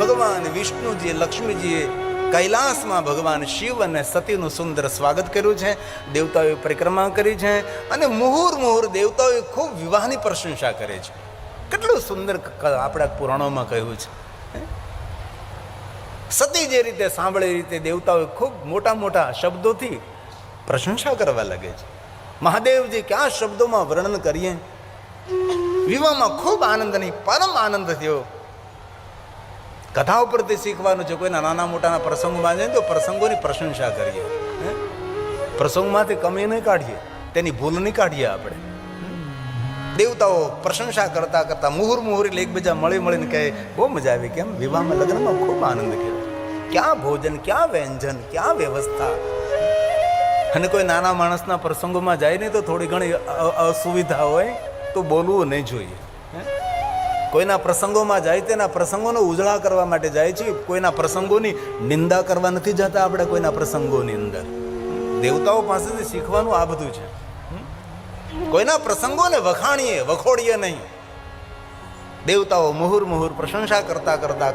ભગવાન વિષ્ણુજીએ લક્ષ્મીજીએ કૈલાસમાં ભગવાન શિવ અને સતીનું સુંદર સ્વાગત કર્યું છે. દેવતાઓએ પરિક્રમા કરી છે અને મુહૂર્ત દેવતાઓએ ખૂબ વિવાહની પ્રશંસા કરે છે. કેટલું સુંદર આપણા પુરાણોમાં કહ્યું છે. સતી જે રીતે સાંભળે એ રીતે દેવતાઓએ ખૂબ મોટા મોટા શબ્દોથી પ્રશંસા કરવા લાગે છે. મહાદેવજી કયા શબ્દોમાં વર્ણન કરીએ. વિવાહમાં ખૂબ આનંદ નહીં, પરમ આનંદ થયો. કથા ઉપરથી શીખવાનું છે. કોઈના નાના મોટાના પ્રસંગોમાં જઈએ તો પ્રસંગોની પ્રશંસા કરીએ. પ્રસંગમાંથી કમી નહીં કાઢીએ, તેની ભૂલ નહીં કાઢીએ. આપણે દેવતાઓ પ્રશંસા કરતા કરતા મુહૂર્ત એકબીજા મળીને કહે બહુ મજા આવી. કેમ વિવાહમાં લગ્નમાં ખૂબ આનંદ કર્યો. ક્યાં ભોજન, ક્યાં વ્યંજન, ક્યાં વ્યવસ્થા. અને કોઈ નાના માણસના પ્રસંગોમાં જાય નહીં તો થોડી ઘણી અસુવિધા હોય તો બોલવું નહીં જોઈએ. કોઈના પ્રસંગોમાં જાય તેના પ્રસંગોનો ઉજળા કરવા માટે જાય છે. કોઈના પ્રસંગોની નિંદા કરવા નથી જતા આપણે. કોઈના પ્રસંગોની અંદર દેવતાઓ પાસેથી શીખવાનું આ બધું છે. કોઈના પ્રસંગોને વખાણીએ, વખોડીએ નહીં. દેવતાઓ મુહૂર્ત પ્રશંસા કરતા કરતા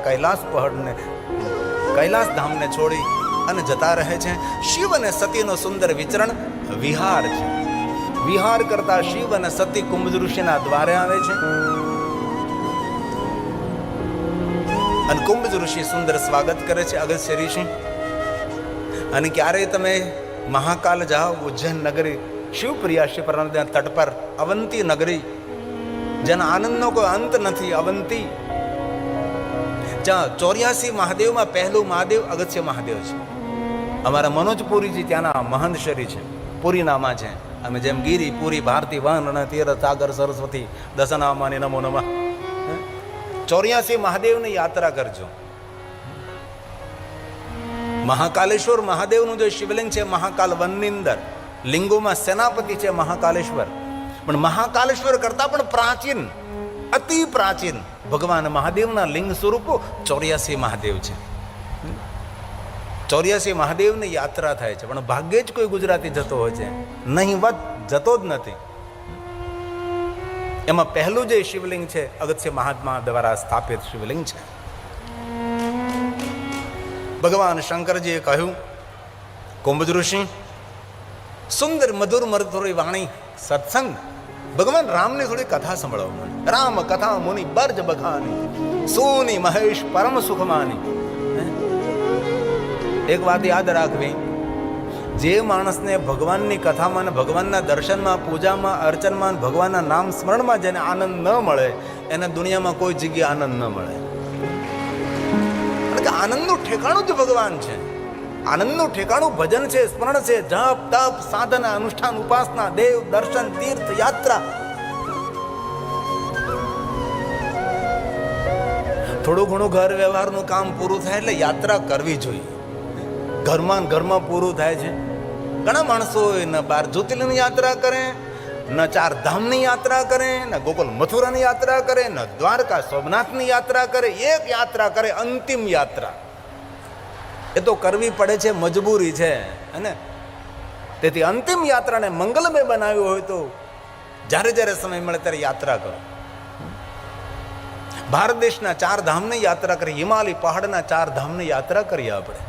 કૈલાસ ધામને છોડી અને જતા રહે છે. શિવ અને સતીનો સુંદર વિચરણ વિહાર છે. વિહાર કરતા શિવ અને સતી કુંભજ ઋષિના દ્વારે આવે છે અને કુંભજ ઋષિ સુંદર સ્વાગત કરે છે અગસ્ત્ય ઋષિ. અને ક્યારેય તમે મહાકાલ જાઓ, ઉજ્જૈન નગરી, શિવપ્રિયા શિવપરના નદીના તટ પર અવંતી નગરી, જેના આનંદનો કોઈ અંત નથી. અવંતી, જ્યાં 84 મહાદેવમાં પહેલું મહાદેવ અગસ્ત્ય મહાદેવ છે. અમારા મનોજપુરીજી ત્યાંના મહંત શરી છે, પુરીનામા છે. અમે જેમ ગીરી, પુરી, ભારતી, વન અને તીર્થ, સાગર, સરસ્વતી, દશનામાની નમો નમઃ. 84 મહાદેવની યાત્રા કરજો. મહાકાલેશ્વર મહાદેવનું જે શિવલિંગ છે મહાકાલ વનની અંદર, લિંગોમાં સેનાપતિ છે મહાકાલેશ્વર. પણ મહાકાલેશ્વર કરતા પણ પ્રાચીન, અતિ પ્રાચીન ભગવાન મહાદેવના લિંગ સ્વરૂપો 84 મહાદેવ છે. 84 મહાદેવની યાત્રા થાય છે. પણ ભાગ્યે જ કોઈ ગુજરાતી જતો હોય છે, નહીંવત જતો જ નથી. એમાં પહેલું જે શિવલિંગ છે અગસ્ત્ય મહાત્મા દ્વારા સ્થાપિત શિવલિંગ છે. ભગવાન શંકરજીએ કહ્યું, કુંભજ ઋષિ સુંદર મધુર મધુરી વાણી સત્સંગ, ભગવાન રામની થોડી કથા સંભળાવો મને. રામ કથા મુનિ બર્જ બખાની, સોની મહેશ પરમ સુખમાની. એક વાત યાદ રાખવી, જે માણસને ભગવાનની કથામાં, ભગવાનના દર્શનમાં, પૂજામાં, અર્ચનમાં, ભગવાનના નામ સ્મરણમાં જેને આનંદ ન મળે એને દુનિયામાં કોઈ જગ્યાએ આનંદ ન મળે. કારણ કે આનંદનું ઠેકાણું જ ભગવાન છે. આનંદનું ઠેકાણું ભજન છે, સ્મરણ છે, જપ તપ સાધના અનુષ્ઠાન ઉપાસના, દેવ દર્શન, તીર્થ યાત્રા. થોડું ઘણું ઘર વ્યવહારનું કામ પૂરું થાય એટલે યાત્રા કરવી જોઈએ. ઘરમાં પૂરું થાય છે. ઘણા માણસો ન 12 જ્યોતિર્લિંગની યાત્રા કરે, ન 4 ધામની યાત્રા કરે, ન ગોકુલ મથુરાની યાત્રા કરે, ન દ્વારકા સોમનાથની યાત્રા કરે. એક યાત્રા કરે, અંતિમ યાત્રા. એ તો કરવી પડે છે, મજબૂરી છે. અને તેથી અંતિમ યાત્રાને મંગલમય બનાવ્યું હોય તો જ્યારે જ્યારે સમય મળે ત્યારે યાત્રા કરો. ભારત દેશના 4 ધામની યાત્રા કરી, હિમાલય પહાડના 4 ધામની યાત્રા કરીએ આપણે.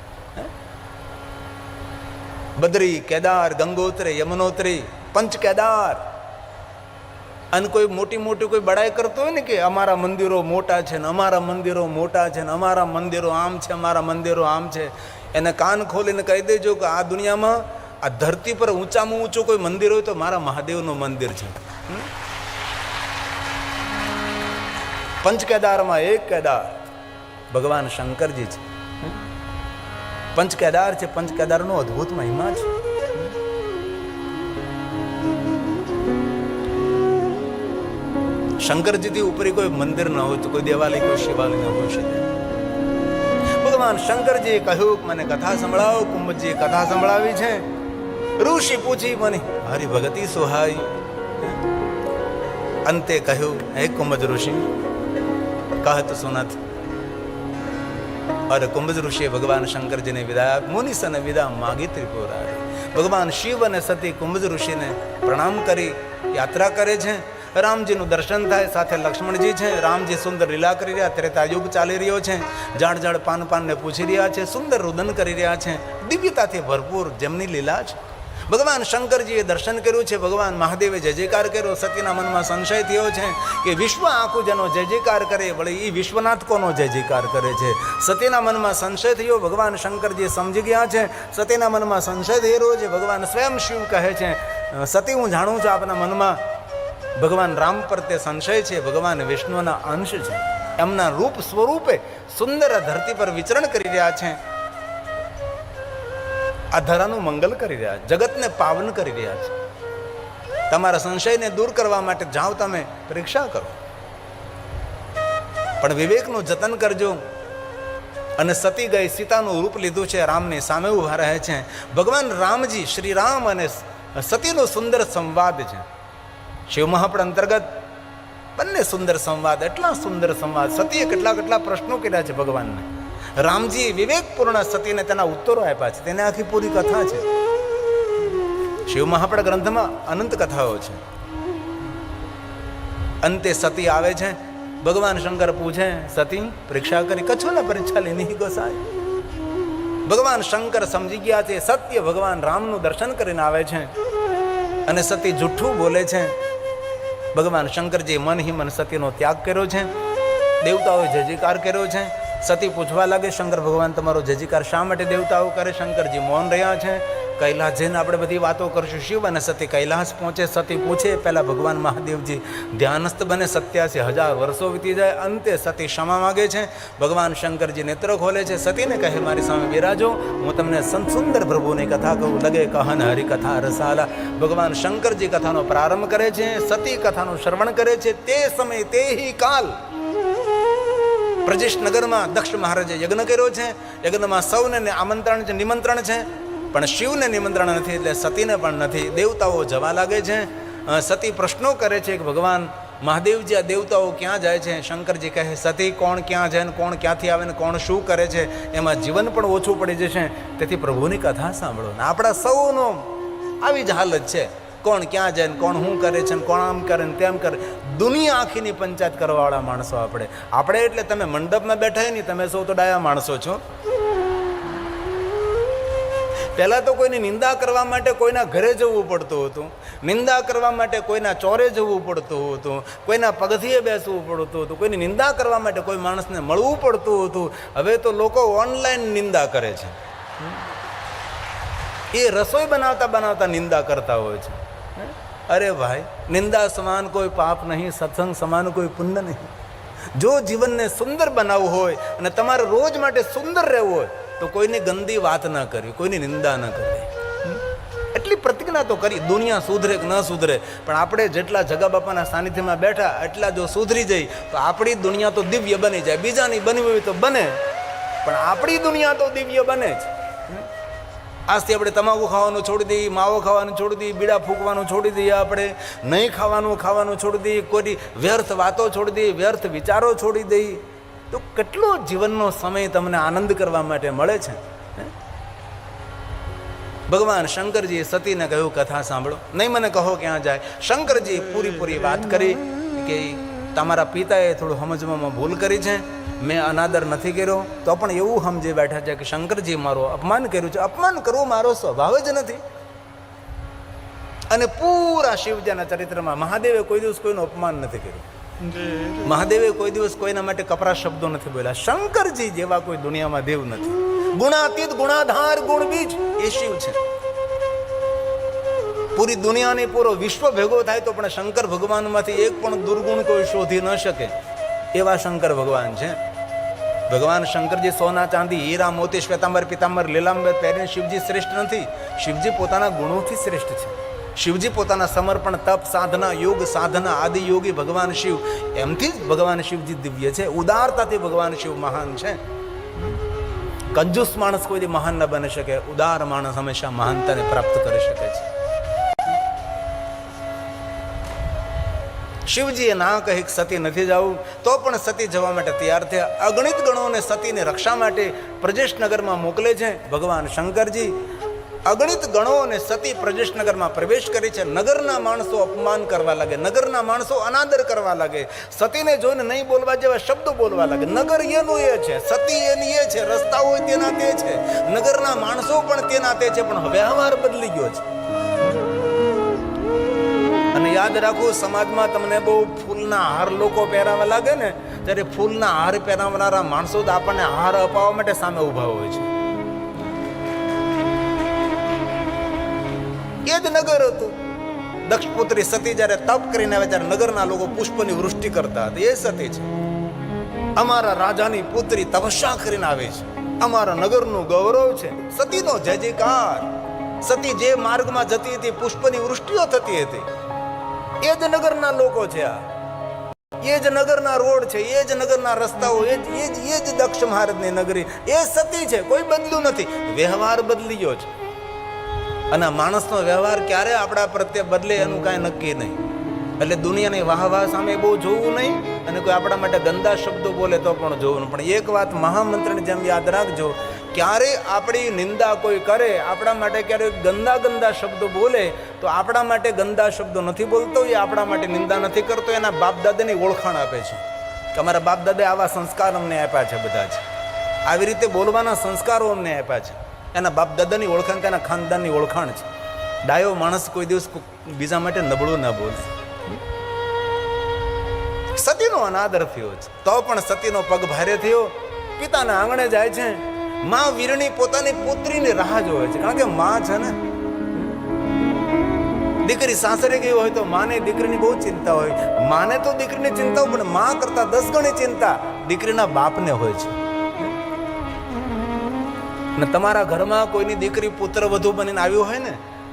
બદ્રી, કેદાર, ગંગોત્રી, યમનોત્રી, પંચ કેદાર. અને કોઈ મોટી કોઈ બડાઈ કરતો હોય ને કે અમારા મંદિરો મોટા છે ને, અમારા મંદિરો મોટા છે ને, અમારા મંદિરો આમ છે, અમારા મંદિરો આમ છે, એને કાન ખોલીને કહી દેજો કે આ દુનિયામાં, આ ધરતી પર ઊંચામાં ઊંચું કોઈ મંદિર હોય તો મારા મહાદેવનું મંદિર છે. પંચ કેદારમાં એક કેદાર ભગવાન શંકરજી છે. પંચ કેદાર છે. પંચ કેદારનો અદ્ભુત મહિમા છે. શંકરજીથી ઉપરી કોઈ મંદિર ન હોય તો કોઈ દેવાલય, કોઈ શિવાલય ન હોઈ શકે. ભગવાન શંકરજીએ કહ્યું કે મને કથા સંભળાવો. કુંભજીએ કથા સંભળાવી છે. ઋષિ પૂછી મને હરિભગતિ સુહાઈ. અંતે કહ્યું, હે કુંભજ ઋષિ કહત સુનત. અરે કુંભજ ઋષિએ ભગવાન શંકરજીને વિદાય, મુનિસને વિદા માગી ત્રિપુરારી. ભગવાન શિવ અને સતી કુંભજ ઋષિને પ્રણામ કરી યાત્રા કરે છે રામજીનું દર્શન થાય, સાથે લક્ષ્મણજી છે. રામજી સુંદર લીલા કરી રહ્યા, ત્રેતાયુગ ચાલી રહ્યો છે. ઝાડ ઝાડ પાન પાનને પૂછી રહ્યા છે, સુંદર રુદન કરી રહ્યા છે, દિવ્યતાથી ભરપૂર જેમની લીલા છે. ભગવાન શંકરજીએ દર્શન કર્યું છે, ભગવાન મહાદેવે જય જયકાર કર્યો. સતીના મનમાં સંશય થયો છે કે વિશ્વ આખું જેનો જય જયકાર કરે, વળી એ વિશ્વનાથ કોનો જય જયકાર કરે છે. સતીના મનમાં સંશય થયો, ભગવાન શંકરજી સમજી ગયા છે. સતીના મનમાં સંશય થઈ રહ્યો છે. ભગવાન સ્વયં શિવ કહે છે, સતી હું જાણું છું આપના મનમાં ભગવાન રામ પર તે સંશય છે. ભગવાન વિષ્ણુના અંશ છે, એમના રૂપ સ્વરૂપે સુંદર ધરતી પર વિચરણ કરી રહ્યા છે. આ ધરાનું મંગલ કરી રહ્યા છે, જગતને પાવન કરી રહ્યા છે. તમારા સંશયને દૂર કરવા માટે જાઓ, તમે પરીક્ષા કરો, પણ વિવેકનું જતન કરજો. અને સતી ગઈ, સીતાનું રૂપ લીધું છે, રામની સામે ઉભા રહે છે. ભગવાન રામજી, શ્રી રામ અને સતીનો સુંદર સંવાદ છે. શિવ મહાપડ અંતર્ગત બંને સુંદર સંવાદ, એટલા સુંદર સંવાદ. સતીએ કેટલા કેટલા પ્રશ્નો કર્યા છે ભગવાનને. રામજી વિવેકપૂર્ણ સતીને તેના ઉત્તરો આપ્યા છે. તેને આખી પૂરી કથા છે. શિવ મહાપડ ગ્રંથમાં અનંત કથાઓ છે. અંતે સતી આવે છે. ભગવાન શંકર પૂછે, સતી પરીક્ષા કરી, કચ્છો ને પરીક્ષા લેની ગોસાય. ભગવાન શંકર સમજી ગયા છે, સત્ય ભગવાન રામનું દર્શન કરીને આવે છે અને સતી જુઠ્ઠું બોલે છે. ભગવાન શંકરજી મન હિ મન સતીનો ત્યાગ કર્યો છે. દેવતાઓએ જય જયકાર કર્યો છે. સતી પૂછવા લાગે, શંકર ભગવાન તમારો જય જયકાર શા માટે દેવતાઓ કરે? શંકરજી મૌન રહ્યા છે. કૈલાસ જઈને આપણે બધી વાતો કરશું. શિવ અને સતી કૈલાસ પહોંચે. સતી પૂછે, પહેલા ભગવાન મહાદેવજી ધ્યાનસ્થ બને. 87,000 વર્ષો વીતી જાય. અંતે સતી ક્ષમા માગે છે. ભગવાન શંકરજી નેત્ર ખોલે છે. સતીને કહે, મારી સામે બિરાજો, હું તમને સુંદર પ્રભુની કથા કહું. લગે કહન હરિકથા રસાલા. ભગવાન શંકરજી કથાનો પ્રારંભ કરે છે. સતી કથાનું શ્રવણ કરે છે. તે સમય તે હિ કાલ પ્રજેશ નગરમાં દક્ષ મહારાજે યજ્ઞ કર્યો છે. યજ્ઞમાં સૌને આમંત્રણ છે, નિમંત્રણ છે, પણ શિવને નિમંત્રણ નથી, એટલે સતીને પણ નથી. દેવતાઓ જવા લાગે છે. સતી પ્રશ્નો કરે છે કે ભગવાન મહાદેવજી, આ દેવતાઓ ક્યાં જાય છે? શંકરજી કહે, સતી કોણ ક્યાં જાય ને કોણ ક્યાંથી આવે ને કોણ શું કરે છે, એમાં જીવન પણ ઓછું પડી જશે. તેથી પ્રભુની કથા સાંભળો. ને આપણા સૌનો આવી જ હાલત છે. કોણ ક્યાં જાય ને કોણ શું કરે છે ને કોણ આમ કરે ને તેમ કરે. દુનિયા આખીની પંચાયત કરવાવાળા માણસો આપણે એટલે તમે મંડપમાં બેઠા નહીં, તમે સૌ તો ડાયા માણસો છો. પહેલાં તો કોઈની નિંદા કરવા માટે કોઈના ઘરે જવું પડતું હતું, નિંદા કરવા માટે કોઈના ચોરે જવું પડતું હતું, કોઈના પગથિયે બેસવું પડતું હતું, કોઈની નિંદા કરવા માટે કોઈ માણસને મળવું પડતું હતું. હવે તો લોકો ઓનલાઈન નિંદા કરે છે. એ રસોઈ બનાવતા બનાવતા નિંદા કરતા હોય છે. અરે ભાઈ, નિંદા સમાન કોઈ પાપ નહીં, સત્સંગ સમાન કોઈ પુણ્ય નહીં. જો જીવનને સુંદર બનાવવું હોય અને તમારે રોજ માટે સુંદર રહેવું હોય તો કોઈની ગંદી વાત ના કરવી, કોઈની નિંદા ન કરવી. એટલી પ્રતિજ્ઞા તો કરી. દુનિયા સુધરે કે ન સુધરે, પણ આપણે જેટલા જગા બાપાના સાનિધ્યમાં બેઠા એટલા જો સુધરી જાય તો આપણી દુનિયા તો દિવ્ય બની જાય. બીજાની બનવી હોય તો બને, પણ આપણી દુનિયા તો દિવ્ય બને જ. આજથી આપણે તમાકુ ખાવાનું છોડી દઈએ, માવો ખાવાનું છોડી દઈએ, બીડા ફૂંકવાનું છોડી દઈએ, આપણે નહીં ખાવાનું છોડી દઈએ, કોઈ વ્યર્થ વાતો છોડી દઈએ, વ્યર્થ વિચારો છોડી દઈએ, તો કેટલો જીવનનો સમય તમને આનંદ કરવા માટે મળે છે. ભગવાન શંકરજીએ સતીને કહ્યું, કથા સાંભળો, નહીં મને કહો ક્યાં જાય. શંકરજી પૂરી વાત કરી કે તમારા પિતાએ થોડું સમજવામાં ભૂલ કરી છે, મેં અનાદર નથી કર્યો. તો પણ એવું સમજી બેઠા છે કે શંકરજી મારો અપમાન કર્યું છે. અપમાન કરવું મારો સ્વભાવ જ નથી. અને પૂરા શિવજીના ચરિત્રમાં મહાદેવે કોઈ દિવસ કોઈનું અપમાન નથી કર્યું. મહાદેવે કોઈ દિવસ કોઈના માટે કપરા શબ્દો નથી બોલ્યા. શંકરજી જેવા કોઈ દુનિયામાં દેવ નથી. ગુણાતીત, ગુણાધાર, ગુણબીજ એ શિવ છે. પૂરી દુનિયાની પૂરો વિશ્વ ભેગો થાય તો પણ શંકર ભગવાનમાંથી એક પણ દુર્ગુણ કોઈ શોધી ન શકે એવા શંકર ભગવાન છે. ભગવાન શંકરજી સોના, ચાંદી, હીરા, મોતી, શ્વેતાંબર, પિતાંબર, લીલાંબર પહેરીને શિવજી શ્રેષ્ઠ નથી. શિવજી પોતાના ગુણોથી શ્રેષ્ઠ છે. શિવજી પોતાના સમર્પણ, તપ, સાધના, યોગ, સાધના, આદિ યોગી ભગવાન શિવ, એમથી જ ભગવાન શિવજી દિવ્ય છે. ઉદારતાથી ભગવાન શિવ મહાન છે. કંજૂસ માણસ કોઈ મહાન ન બની શકે. ઉદાર માણસ હંમેશા મહાનતાને પ્રાપ્ત કરી શકે છે. શિવજીએ ના કહી સતી નથી જવું, તો પણ સતી જવા માટે તૈયાર થયા. અગણિત ગણોને સતીની રક્ષા માટે પ્રજેશ નગરમાં મોકલે છે ભગવાન શંકરજી. અગણિત ગણો અને સતી પ્રજેશનગરમાં પ્રવેશ કરે છે. નગરના માણસો અપમાન કરવા લાગે, નગરના માણસો અનાદર કરવા લાગે, સતીને જોઈને નહીં બોલવા જેવા શબ્દો બોલવા લાગે. નગર એનું એ છે, સતી એની એ છે, રસ્તા હોય તેના તે છે, નગરના માણસો પણ તેના તે છે, પણ વ્યવહાર બદલી ગયો છે. અને યાદ રાખો, સમાજમાં તમને બહુ ફૂલના હાર લોકો પહેરાવા લાગે ને, ત્યારે ફૂલના હાર પહેરાવનારા માણસો તો આપણને હાર અપાવવા માટે સામે ઉભા હોય છે. એ જ નગર હતું. દક્ષ પુત્રી સતી જ્યારે તપ કરીને આવે ત્યારે નગરના લોકો પુષ્પની વૃષ્ટિ કરતા હતા. એ સતી છે. અમારા રાજાની પુત્રી તપસ્યા કરીને આવે છે, અમારા નગરનું ગૌરવ છે. સતીનો જય જયકાર. સતી જે માર્ગમાં જતી હતી પુષ્પની વૃષ્ટિઓ થતી હતી. એ જ નગરના લોકો છે. આ એ જ નગરના રોડ છે, એ જ નગરના રસ્તાઓ, એ જ દક્ષ મહારાજની નગરી. એ સતી છે, કોઈ બદલ્યું નથી. વ્યવહાર બદલી ગયો છે. અને માણસનો વ્યવહાર ક્યારે આપણા પ્રત્યે બદલે એનું કાંઈ નક્કી નહીં. એટલે દુનિયાની વાહવા સામે બહુ જોવું નહીં, અને કોઈ આપણા માટે ગંદા શબ્દો બોલે તો પણ જોવું નહીં. પણ એક વાત મહામંત્રની જેમ યાદ રાખજો, ક્યારે આપણી નિંદા કોઈ કરે, આપણા માટે ક્યારેક ગંદા શબ્દો બોલે, તો આપણા માટે ગંદા શબ્દો નથી બોલતો, એ આપણા માટે નિંદા નથી કરતો, એના બાપ દાદાની ઓળખાણ આપે છે કે અમારા બાપ દાદાએ આવા સંસ્કાર અમને આપ્યા છે. બધા જ આવી રીતે બોલવાના સંસ્કારો અમને આપ્યા છે. એના બાપ દાદાની ઓળખાણ, તેના ખાનદાનની ઓળખાણ છે. ડાયો માણસ કોઈ દિવસ બીજા માટે નબળું ના બોલે. સતીનો અનાદર થયો છે, તો પણ સતીનો પગ ભારે થયો. પિતાના આંગણે જાય છે. માં વીરણી પોતાની પુત્રીની રાહ જોવે છે, કારણ કે માં છે ને, દીકરી સાસરે ગઈ હોય તો માને દીકરીની બહુ ચિંતા હોય. માને તો દીકરીની ચિંતા હોય, પણ માં કરતા 10 ગણી ચિંતા દીકરીના બાપને હોય છે. અને તમારા ઘરમાં કોઈની દીકરી પુત્ર વધુ બનીને આવ્યો હોય ને,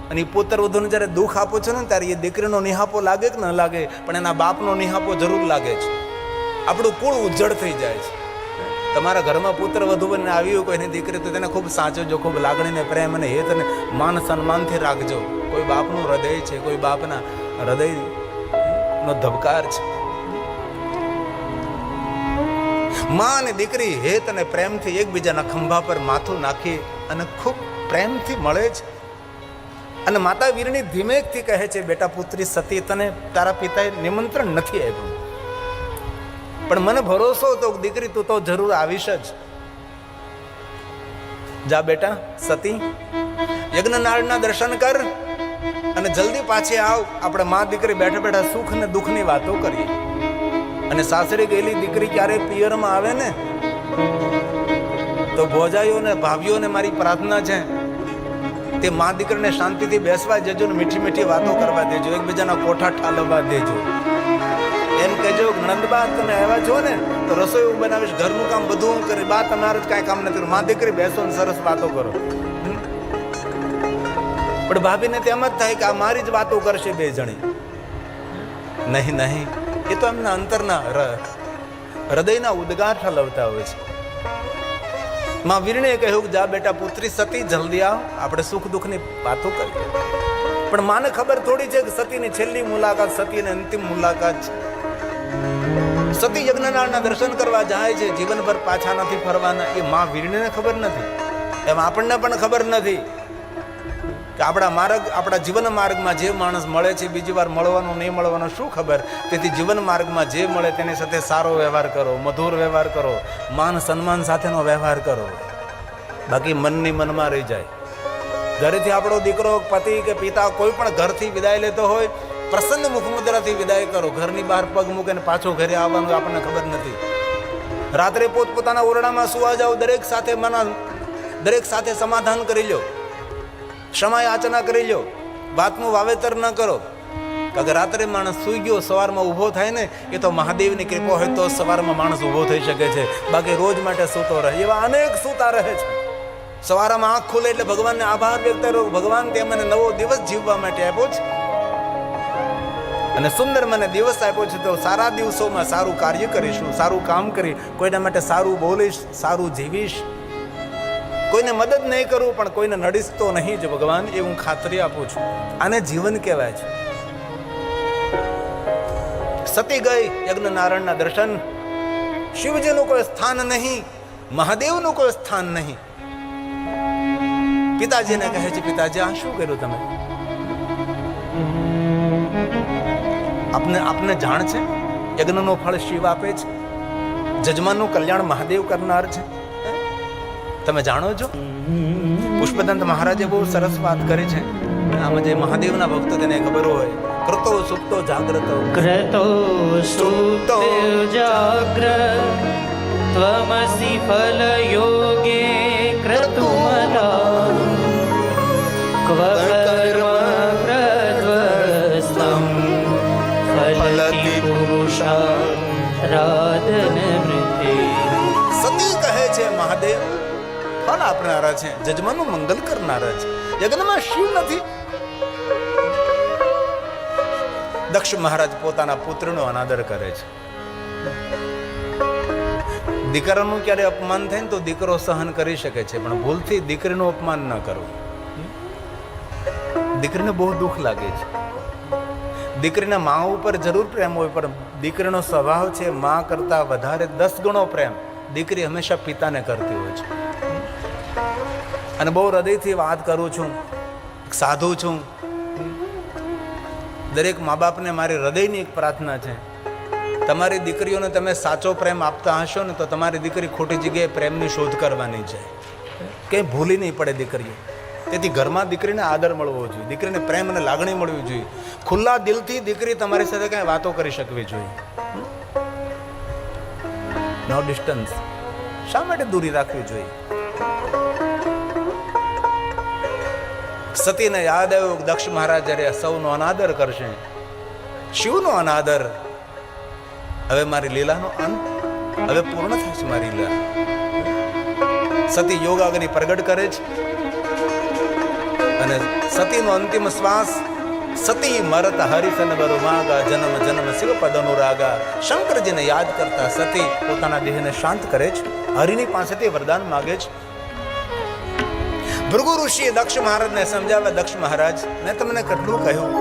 અને એ પુત્ર વધુને જ્યારે દુઃખ આપો છો ને, ત્યારે એ દીકરીનો નિહાપો લાગે કે ન લાગે, પણ એના બાપનો નિહાપો જરૂર લાગે છે. આપણું કુળ ઉજ્જળ થઈ જાય છે. તમારા ઘરમાં પુત્ર વધુ બનીને આવ્યું કોઈની દીકરી, તો તેને ખૂબ સાચવજો, ખૂબ લાગણીને પ્રેમ અને હેત અને માન સન્માનથી રાખજો. કોઈ બાપનું હૃદય છે, કોઈ બાપના હૃદયનો ધબકાર છે. માં અને દીકરી હેત અને પ્રેમથી એકબીજાના ખંભા પર માથું નાખી અને ખૂબ પ્રેમથી મળે છે. અને માતા વીરણી ધીમેકથી કહે છે, બેટા પુત્રી સતી, તને તારા પિતાએ નિમંત્રણ નથી આપ્યું, પણ મને ભરોસો હતો દીકરી તું તો જરૂર આવીશ જ. જા બેટા સતી, યજ્ઞનાળના દર્શન કર અને જલ્દી પાછી આવ. આપણે માં દીકરી બેઠા બેઠા સુખ અને દુઃખની વાતો કરીએ. અને સાસરે ગયેલી દીકરી ક્યારે પિયરમાં આવે ને, તો ભોજાઈઓને ભાભીઓને મારી પ્રાર્થના છે, તે મા દીકરીને શાંતિથી બેસવા દેજો ને મીઠી મીઠી વાતો કરવા દેજો, એકબીજાના કોઠા ઠાલવવા દેજો. એમ કહેજો, નંદબા તમે આવ્યા છો ને તો રસોઈ હું બનાવીશ, ઘરનું કામ બધું હું કરી, બા તમારે જ કાંઈ કામ નથી કર્યું, મા દીકરી બેસો ને સરસ વાતો કરો. પણ ભાભીને તેમ જ થાય કે આ મારી જ વાતો કરશે બે જણી. નહીં, એ તો એમના અંતરના હૃદયના ઉદ્ગાર ઠલવતા હોય છે. માં વીરણીએ કહ્યું કે જા બેટા પુત્રી સતી, જલ્દી આવ, આપણે સુખ દુઃખની વાતો કરીએ. પણ માને ખબર થોડી છે કે સતીની છેલ્લી મુલાકાત, સતીની અંતિમ મુલાકાત છે. સતી યજ્ઞનાળના દર્શન કરવા જાય છે, જીવનભર પાછા નથી ફરવાના. એ માં વીરણીને ખબર નથી, એમ આપણને પણ ખબર નથી કે આપણા જીવન માર્ગમાં જે માણસ મળે છે બીજી વાર મળવાનું નહીં મળવાનું શું ખબર. તેથી જીવન માર્ગમાં જે મળે તેની સાથે સારો વ્યવહાર કરો, મધુર વ્યવહાર કરો, માન સન્માન સાથેનો વ્યવહાર કરો. બાકી મનની મનમાં રહી જાય. ઘરેથી આપણો દીકરો, પતિ કે પિતા કોઈ પણ ઘરથી વિદાય લેતો હોય, પ્રસન્ન મુખમુદ્રાથી વિદાય કરો. ઘરની બહાર પગ મૂકીને પાછો ઘરે આવવાનું આપણને ખબર નથી. રાત્રે પોતપોતાના ઓરડામાં સુવા જાઓ, દરેક સાથે સમાધાન કરી લો, ક્ષમા યાચના કરી લો, વાતનું વાવેતર ન કરો. કારણ કે રાત્રે માણસ સૂઈ ગયો, સવારમાં ઊભો થાય ને, એ તો મહાદેવની કૃપા હોય તો સવારમાં માણસ ઊભો થઈ શકે છે. બાકી રોજ માટે સૂતો રહે, એવા અનેક સૂતા રહે છે. સવારમાં આંખ ખુલે એટલે ભગવાનને આભાર વ્યક્ત કરો, ભગવાન તે મને નવો દિવસ જીવવા માટે આપ્યો છે અને સુંદર મને દિવસ આપ્યો છે, તો સારા દિવસોમાં સારું કાર્ય કરીશું, સારું કામ કરી, કોઈના માટે સારું બોલીશ, સારું જીવીશ. કોઈને મદદ નહીં કરું પણ કોઈને નડીશ તો નહીં જ ભગવાન, એ હું ખાતરી આપું છું. આને જીવન કહેવાય છે. સતી ગઈ યજ્ઞનારાયણના દર્શન. શિવજીનું કોઈ સ્થાન નહીં, મહાદેવનું કોઈ સ્થાન નહીં. પિતાજીને કહે છે, પિતાજી આ શું કર્યું તમે? આપને જાણ છે યજ્ઞનો ફળ શિવ આપે છે, જજમાનનું કલ્યાણ મહાદેવ કરનાર છે, તમે જાણો છો? પુષ્પદંત મહારાજે બહુ સરસ વાત કરી છે. આમાં જે મહાદેવના ભક્તો તેને ખબર હોય, કૃતો સુપ્તો જાગ્રતો, ક્રતો સુપ્તો જાગ્રત ત્વમસિ ફલ યોગે ક્રતુમલા ક્વ કર્મ પ્રદ્વસ્તમ ફલતિ પુરુષારાધન મૃતે. સતી કહે છે મહાદેવ ફળ આપનારા છે, જજમાનનું મંગલ કરનારા છે, યજ્ઞમાં શિવ નથી. દક્ષ મહારાજ પોતાના પુત્રનો અનાદર કરે છે. દીકરાનું ક્યારે અપમાન થાય ને તો દીકરો સહન કરી શકે છે, પણ ભૂલથી દીકરીનું અપમાન ન કરવું. દીકરીને બહુ દુઃખ લાગે છે. દીકરીના મા ઉપર જરૂર પ્રેમ હોય, પણ દીકરીનો સ્વભાવ છે મા કરતા વધારે 10 ગણો પ્રેમ દીકરી હંમેશા પિતાને કરતી હોય છે. અને બહુ હૃદયથી વાત કરું છું, સાધુ છું. દરેક મા બાપને મારી હૃદયની એક પ્રાર્થના છે, તમારી દીકરીઓને તમે સાચો પ્રેમ આપતા હશો ને તો તમારી દીકરી ખોટી જગ્યાએ પ્રેમની શોધ કરવાની છે, કંઈ ભૂલી નહીં પડે દીકરીઓ. તેથી ઘરમાં દીકરીને આદર મળવો જોઈએ, દીકરીને પ્રેમ અને લાગણી મળવી જોઈએ. ખુલ્લા દિલથી દીકરી તમારી સાથે કાંઈ વાતો કરી શકવી જોઈએ. નો ડિસ્ટન્સ. શા માટે દૂરી રાખવી જોઈએ? સતીને યાદ આવ્યું દક્ષ મહારાજ જ્યારે સૌનો અનાદર કરશે, શિવનો અનાદર, હવે મારી લીલાનો અંત હવે પૂર્ણ થશે. મારી લીલા સતી યોગાગ્નિ પ્રગટ કરે છે અને સતીનો અંતિમ શ્વાસ, સતી મરત હરિસન બરુ માગા જન્મ જન્મ શિવ પદ અનુરાગા. શંકરજીને યાદ કરતા સતી પોતાના દેહને શાંત કરે છે, હરિની પાસેથી વરદાન માગે છે. ભૃગુ ઋષિએ દક્ષ મહારાજને સમજાવ્યા, દક્ષ મહારાજ મેં તમને કેટલું કહ્યું,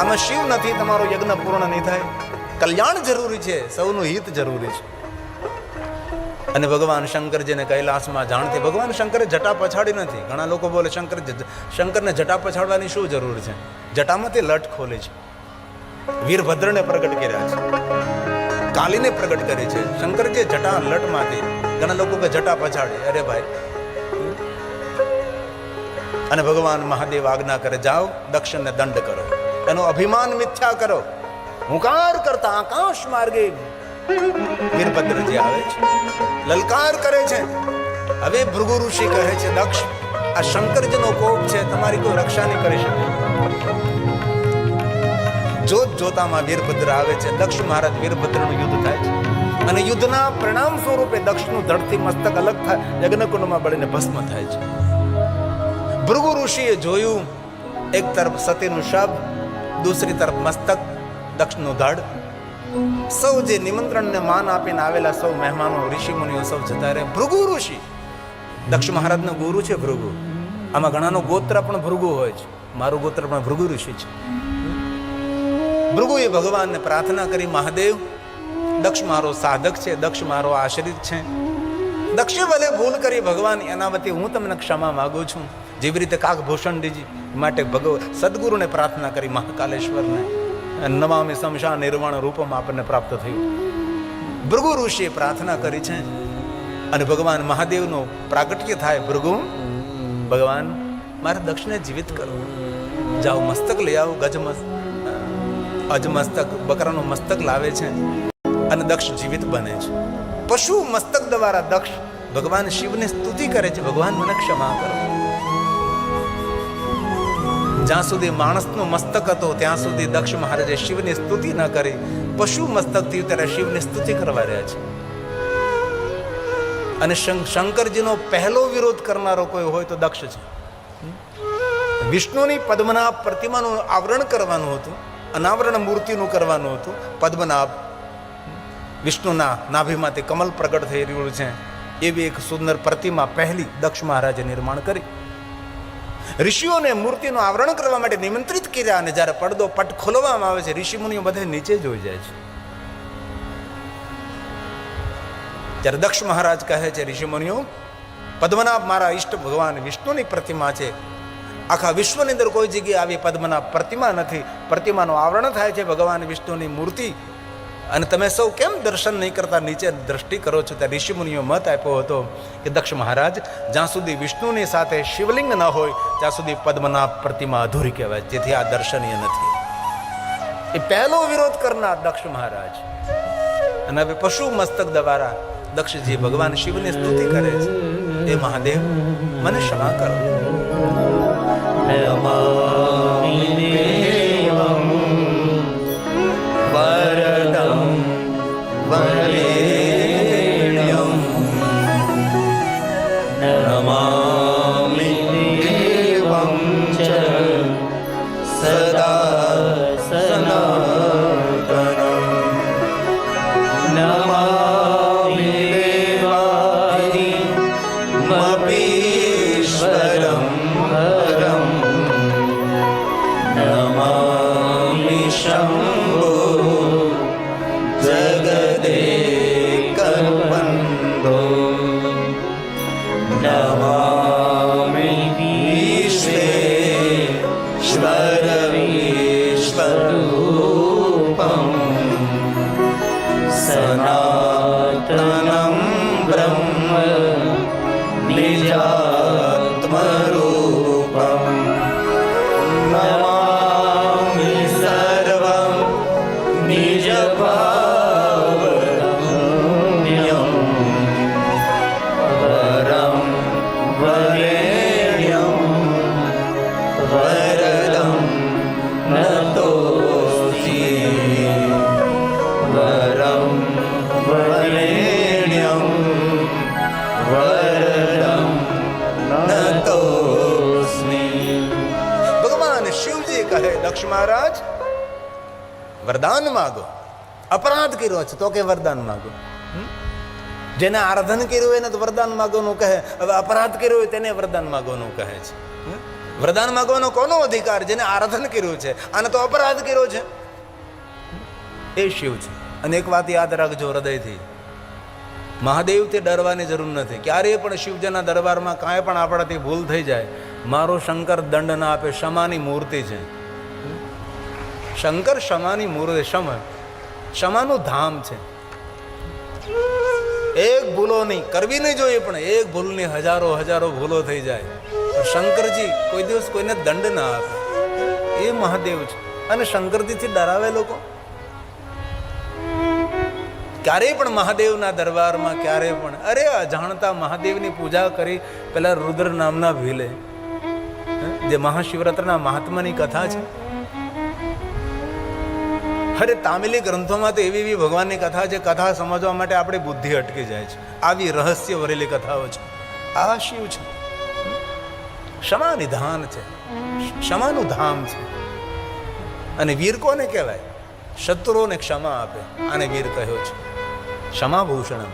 આમાં શિવ નથી, તમારો યજ્ઞ પૂર્ણ નહીં થાય. કલ્યાણ જરૂરી છે, સૌનું હિત જરૂરી છે. અને ભગવાન શંકરજીને કૈલાસમાં જાણથી ભગવાન શંકરે જટા પછાડી નથી. ઘણા લોકો બોલે શંકરને જટા પછાડવાની શું જરૂર છે? જટામાંથી લટ ખોલે છે. વીરભદ્રને પ્રગટ કર્યા છે, કાલીને પ્રગટ કરી છે. શંકરજી જટા લટમાંથી. ઘણા લોકો કે જટા પછાડે, અરે ભાઈ. અને ભગવાન મહાદેવ આજ્ઞા કરે, જાઓ દક્ષને દંડ કરો, એનો અભિમાન મિથ્યા કરો. હુંકાર કરતા આકાશ માર્ગે વીરભદ્રજી આવે છે, લલકાર કરે છે. હવે ભૃગુ ઋષિ કહે છે, દક્ષ આ શંકરજીનો કોપ છે, તમારી કોઈ રક્ષા નહીં કરી શકે. જોત જોતામાં વીરભદ્ર આવે છે. દક્ષ મહારાજ વીરભદ્રનું યુદ્ધ થાય છે અને યુદ્ધના પરિણામ સ્વરૂપે દક્ષનું ધડથી મસ્તક અલગ થાય, યજ્ઞકુંડમાં બળીને ભસ્મ થાય છે. ભૃગુ ઋષિએ જોયું, એક તરફ સતીનું શબ, દૂસરી તરફ મસ્તક, દક્ષનું ધડ. સૌ જે નિમંત્રણને માન આપીને આવેલા સૌ મહેમાનો, ઋષિ મુનિઓ સૌ જતા રહે. ભૃગુ ઋષિ દક્ષ મહારાજનો ગુરુ છે ભૃગુ. આમાં ઘણાનો ગોત્ર પણ ભૃગુ હોય છે, મારું ગોત્ર પણ ભૃગુ ઋષિ છે. ભૃગુએ ભગવાનને પ્રાર્થના કરી, મહાદેવ દક્ષ મારો સાધક છે, દક્ષ મારો આશ્રિત છે. દક્ષે ભલે ભૂલ કરી, ભગવાન એના વતી હું તમને ક્ષમા માગું છું. જેવી રીતે કાકભૂષણજી માટે સદગુરુને પ્રાર્થના કરી, મહાકાલેશ્વરને, નમામિ શમશાન નિર્વાણ રૂપમાં આપણને પ્રાપ્ત થયું. ભૃગુ ઋષિએ પ્રાર્થના કરી છે અને ભગવાન મહાદેવનું પ્રાગટ્ય થાય. ભૃગુ, ભગવાન મારા દક્ષને જીવિત કરો, જાઓ મસ્તક લઈ આવો. અજમસ્તક બકરાનું મસ્તક લાવે છે અને દક્ષ જીવિત બને છે. પશુ મસ્તક દ્વારા દક્ષ ભગવાન શિવને સ્તુતિ કરે છે, ભગવાન મને ક્ષમા કરો. જ્યાં સુધી માણસનું મસ્તક હતો ત્યાં સુધી દક્ષ મહારાજે શિવની સ્તુતિ ન કરી. પશુ મસ્તક થયું ત્યારે શિવની સ્તુતિ કરવા રહ્યા છે. અને શંકરજીનો પહેલો વિરોધ કરનારો કોઈ હોય તો દક્ષ છે. વિષ્ણુની પદ્મનાભ પ્રતિમાનું આવરણ કરવાનું હતું, અનાવરણ મૂર્તિનું કરવાનું હતું. પદ્મનાભ વિષ્ણુના નાભીમાંથી કમલ પ્રગટ થઈ રહ્યું છે એવી એક સુંદર પ્રતિમા પહેલી દક્ષ મહારાજે નિર્માણ કરી. ઋષિઓને મૂર્તિનું આવરણ કરવા માટે નિમંત્રિત કર્યા અને જ્યારે પડદો પટ ખોલવામાં આવે છે, ઋષિ મુનિઓ બધે નીચે જોઈ જાય છે. ત્યારે દક્ષ મહારાજ કહે છે, ઋષિ મુનિઓ પદ્મનાભ મારા ઈષ્ટ ભગવાન વિષ્ણુની પ્રતિમા છે. આખા વિશ્વની અંદર કોઈ જગ્યાએ આવી પદ્મનાભ પ્રતિમા નથી. પ્રતિમાનું આવરણ થાય છે ભગવાન વિષ્ણુની મૂર્તિ. અને તમે સૌ કેમ દર્શન નહીં કરતા, નીચે દ્રષ્ટિ કરો છો? ત્યાં ઋષિમુનિઓ મત આપ્યો હતો કે દક્ષ મહારાજ, જ્યાં સુધી વિષ્ણુની સાથે શિવલિંગ ન હોય ત્યાં સુધી પદ્મનાભ પ્રતિમા અધૂરી કહેવાય, જેથી આ દર્શનીય નથી. એ પહેલો વિરોધ કરનાર દક્ષ મહારાજ. અને હવે પશુ મસ્તક દ્વારા દક્ષજી ભગવાન શિવની સ્તુતિ કરે છે. એ મહાદેવ, મને ક્ષમા કરો. નમામિ દેવં વરદં વરેણ્યં નમામિ દેવં ચ સદા સનાતનં નમામિ દેવાદિમપીશ્વરં હરં નમામિ શંભો જગદેકવંદો નમામિ વિશ્વેશ્વર વિશ્વરૂપં સનાતનં બ્રહ્મ નિજાત્મરૂપં નમામિ સર્વં નિજભાવગમ્યં વરં વરેણ્યં વરદં નતોસ્મી વરં વરેણ્યં વરદં નતોસ્મી. ભગવાન શિવજી કહે, દક્ષ મહારાજ, વરદાન માગો. અપરાધ કર્યો છે તો કે વરદાન માગો. જેને આરાધન કર્યું હોય એને તો વરદાન માગવાનું કહે. હવે અપરાધ કર્યો હોય તેને વરદાન માગવાનું કહે છે. વરદાન માગવાનો કોનો અધિકાર? જેને આરાધન કર્યું છે. આને તો અપરાધ કર્યો છે. એ શિવ છે. અને એક વાત યાદ રાખજો હૃદયથી, મહાદેવથી ડરવાની જરૂર નથી. ક્યારેય પણ શિવજીના દરબારમાં કાંઈ પણ આપણાથી ભૂલ થઈ જાય, મારો શંકર દંડ ના આપે. ક્ષમાની મૂર્તિ છે શંકર, ક્ષમાની મૂર્તિ. ક્ષમાનું ધામ છે. એક ભૂલો નહીં કરવી નહીં જોઈએ, પણ એક ભૂલની હજારો હજારો ભૂલો થઈ જાય. શંકરજી કોઈ દિવસ કોઈને દંડ ના આપે. એ મહાદેવ છે. અને શંકરજીથી ડરાવે લોકો. ક્યારેય પણ મહાદેવના દરબારમાં ક્યારેય પણ, અરે અજાણતા મહાદેવની પૂજા કરી પેલા રુદ્ર નામના ભીલે, જે મહાશિવરાત્રના મહાત્માની કથા છે. અરે તામિલી ગ્રંથોમાં તો એવી એવી ભગવાનની કથા છે, કથા સમજવા માટે આપણી બુદ્ધિ અટકી જાય છે. આવી રહસ્ય ભરેલી કથાઓ છે. આ શિવ છે. ક્ષમા નિધાન છે, ક્ષમાનું ધામ છે. અને વીર કોને કહેવાય? શત્રુઓને ક્ષમા આપે. આને વીર કહ્યો છે. ક્ષમા ભૂષણમ,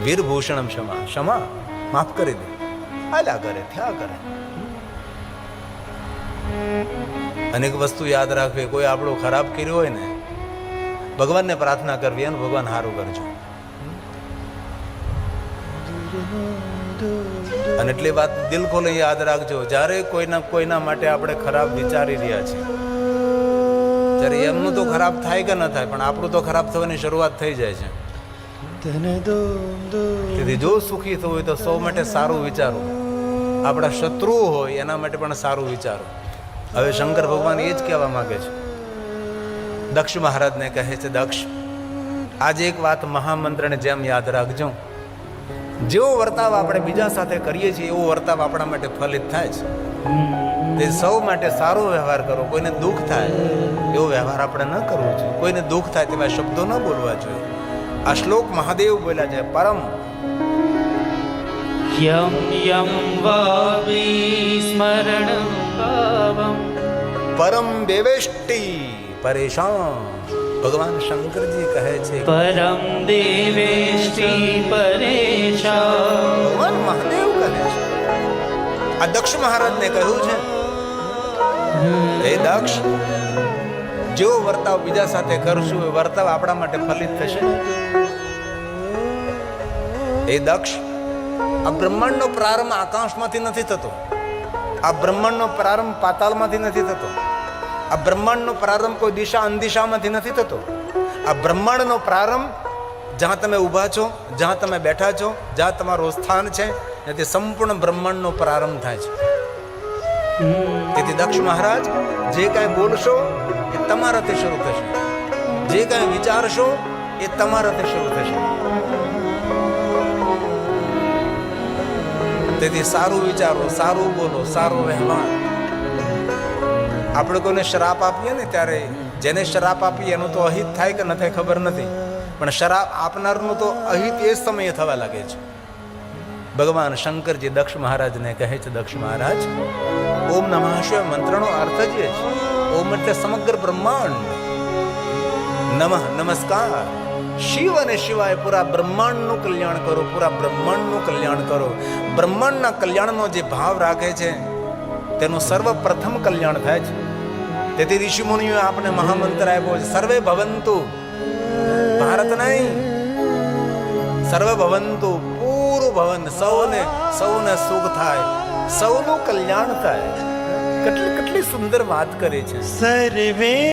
વીર ભૂષણમ ક્ષમા. ક્ષમા માફ કરી દે. આલ્યા કરે, થયા કરે. અનેક વસ્તુ યાદ રાખવી. કોઈ આપણું ખરાબ કર્યું હોય ને, ભગવાનને પ્રાર્થના કરવી, અને ભગવાન સારું કરજો. અને એટલી વાત દિલ ખોલી યાદ રાખજો, જ્યારે કોઈના માટે આપણે ખરાબ વિચારી રહ્યા છીએ, ત્યારે એમનું તો ખરાબ થાય કે ન થાય, પણ આપણું તો ખરાબ થવાની શરૂઆત થઈ જાય છે. તેથી જો સુખી થવું હોય તો સૌ માટે સારું વિચારો. આપણા શત્રુઓ હોય એના માટે પણ સારું વિચારો. હવે શંકર ભગવાન એ જ કહેવા માંગે છે. દક્ષ મહારાજને કહે છે, દક્ષ, આજે એક વાત મહામંત્રને જેમ યાદ રાખજો. જેવો વર્તાવ આપણે બીજા સાથે કરીએ છીએ એવો વર્તાવ આપણા માટે ફલિત થાય છે. તે સૌ માટે સારો વ્યવહાર કરો. કોઈને દુઃખ થાય એવો વ્યવહાર આપણે ન કરવો જોઈએ. કોઈને દુઃખ થાય તેવા શબ્દો ન બોલવા જોઈએ. આ શ્લોક મહાદેવ બોલ્યા છે. પરમ યમ યમ વાપી સ્મરણં ભાવં પરમ દેવેષ્ટિ પરેશાન. ભગવાન શંકરજી કહે છે, પરમ દેવેષ્ટિ પરેશાન. ભગવાન મહાદેવ કહે છે. આ દક્ષ મહારાજને કહ્યું છે, હે દક્ષ, જેવો વર્તાવ બીજા સાથે કરશું એ વર્તાવ આપણા માટે ફલિત થશે. હે દક્ષ, આ બ્રહ્માંડનો પ્રારંભ આકાશમાંથી નથી થતો, આ બ્રહ્માંડનો પ્રારંભ પાતાળમાંથી નથી થતો, આ બ્રહ્માંડનો પ્રારંભ કોઈ દિશા અનદિશામાંથી નથી થતો. આ બ્રહ્માંડનો પ્રારંભ જ્યાં તમે ઊભા છો, જ્યાં તમે બેઠા છો, જ્યાં તમારું સ્થાન છે, ત્યાંથી સંપૂર્ણ બ્રહ્માંડનો પ્રારંભ થાય છે. તેથી દક્ષ મહારાજ જે કાંઈ બોલશો એ તમારાથી શરૂ થશે, જે કાંઈ વિચારશો એ તમારાથી શરૂ થશે. તેથી સારું વિચારો, સારું બોલો, સારો વ્યવહાર. આપણે કોઈને શ્રાપ આપીએ ને ત્યારે જેને શ્રાપ આપીએ એનું તો અહિત થાય કે ન થાય ખબર નથી, પણ શ્રાપ આપનારનું તો અહિત એ સમયે થવા લાગે છે. ભગવાન શંકરજી દક્ષ મહારાજને કહે છે, દક્ષ મહારાજ, ઓમ નમઃ શિવાય મંત્રનો અર્થ જ છે. ઓમ એટલે સમગ્ર બ્રહ્માંડ. નમઃ નમસ્કાર. શિવ અને શિવાય પૂરા બ્રહ્માંડનું કલ્યાણ કરો, પૂરા બ્રહ્માંડનું કલ્યાણ કરો. બ્રહ્માંડના કલ્યાણનો જે ભાવ રાખે છે તેનું સર્વપ્રથમ કલ્યાણ થાય છે. તેથી ઋષિ મુનિઓએ આપણે મહામંત્ર આપ્યો છે, સર્વે ભવંતુ. ભારત નહીં, સર્વે ભવંતુ, પૂરું ભવન, સૌને સુખ થાય, સૌનું કલ્યાણ થાય. કેટલી સુંદર વાત કરી છે. સર્વે